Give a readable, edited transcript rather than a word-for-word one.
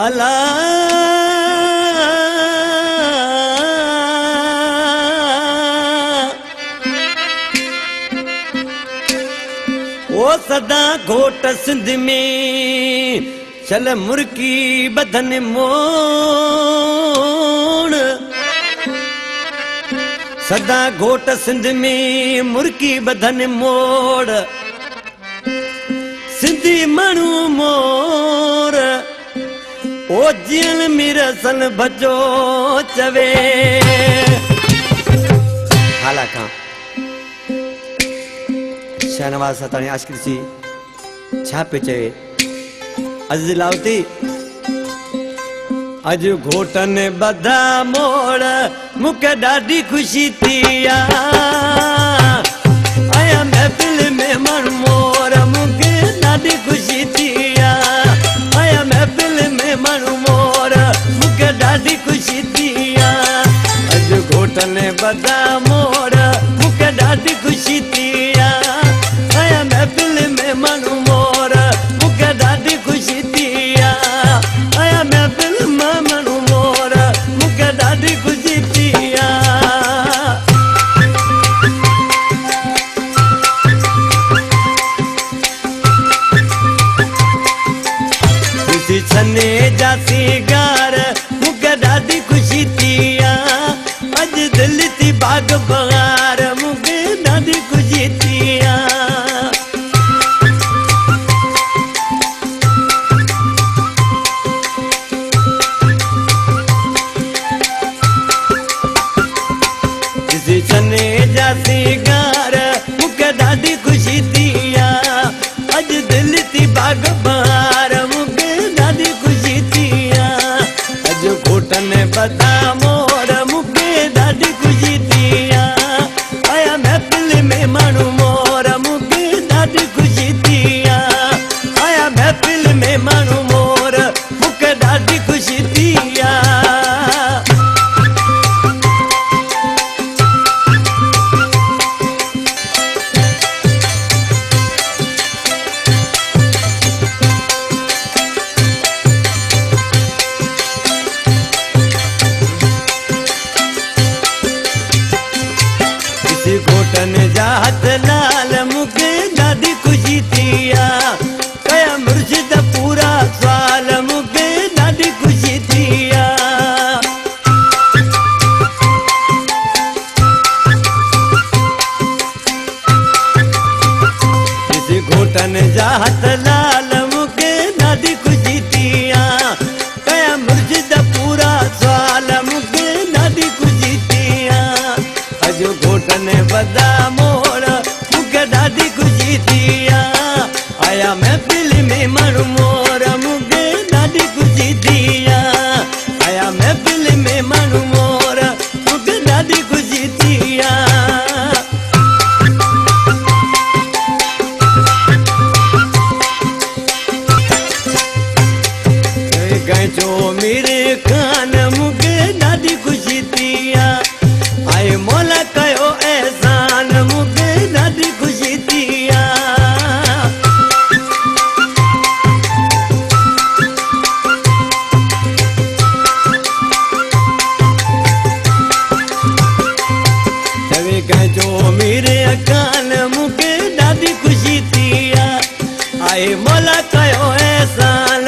अला ओ सदा घोट सिंध में चल मुर्की बदन मोड़ सदा घोट सिंध में मुर्की बदन मोड़ सिंधी माण्हू मोर ओ जियन मिरसल बचो चवे हाला खां शहनवाज़ सताणी आशकिरसी छा पे चवे अज़ीज़ लावती अज घोटन बधा मोड़ मूंखे ॾाढी ख़ुशी थी आया महफ़िल में माण्हू मोर मूंखे ॾाढी ख़ुशी थी आया महफ़िल में माण्हू मोर मूंखे ॾाढी ख़ुशी थी अज घोटन बधा मोड़ मूंखे ॾाढी ख़ुशी थी आया महफ़िल में माण्हू मोर मूंखे ॾाढी ख़ुशी थी आया महफ़िल में माण्हू मोर मूंखे ॾाढी ख़ुशी थी ख़ुशी छने जा सिंगार मूंखे ॾाढी ख़ुशी थी अज दिल थी बाग बहार मूंखे ॾाढी ख़ुशी थी छने जा सिंगार मूंखे ॾाढी ख़ुशी थी अज दिल थी बाग बहार मूंखे ॾाढी ख़ुशी थी अज घोटन बधा मोर मूंखे ॾाढी ख़ुशी थी आया महफ़िल में माण्हू मोर मूंखे ॾाढी ख़ुशी थी आया महफ़िल में माण्हू मोर मूंखे ॾाढी ख़ुशी थी घोटन जा हथ लाल मूंखे ॾाढी ख़ुशी थी कया मुर्शिद पूरा सवाल मूंखे ॾाढी ख़ुशी थी घोटन जा हथ लाल मूंखे ॾाढी ख़ुशी थी कया मुर्शिद पूरा सवाल मूंखे ॾाढी ख़ुशी थी अज घोटन बधा मोड़ मूंखे ॾाढी ख़ुशी थी आया महफ़िल में माण्हू मोर मूंखे ॾाढी ख़ुशी थी आया महफ़िल में माण्हू मोर मूंखे ॾाढी ख़ुशी थी गंजो मेरे कान मूंखे ॾाढी ख़ुशी थी आए मौला कयो एहसान मूंखे ॾाढी ख़ुशी थी चवे गंजो मेरे कान मूंखे ॾाढी ख़ुशी थी आए मौला कयो एहसान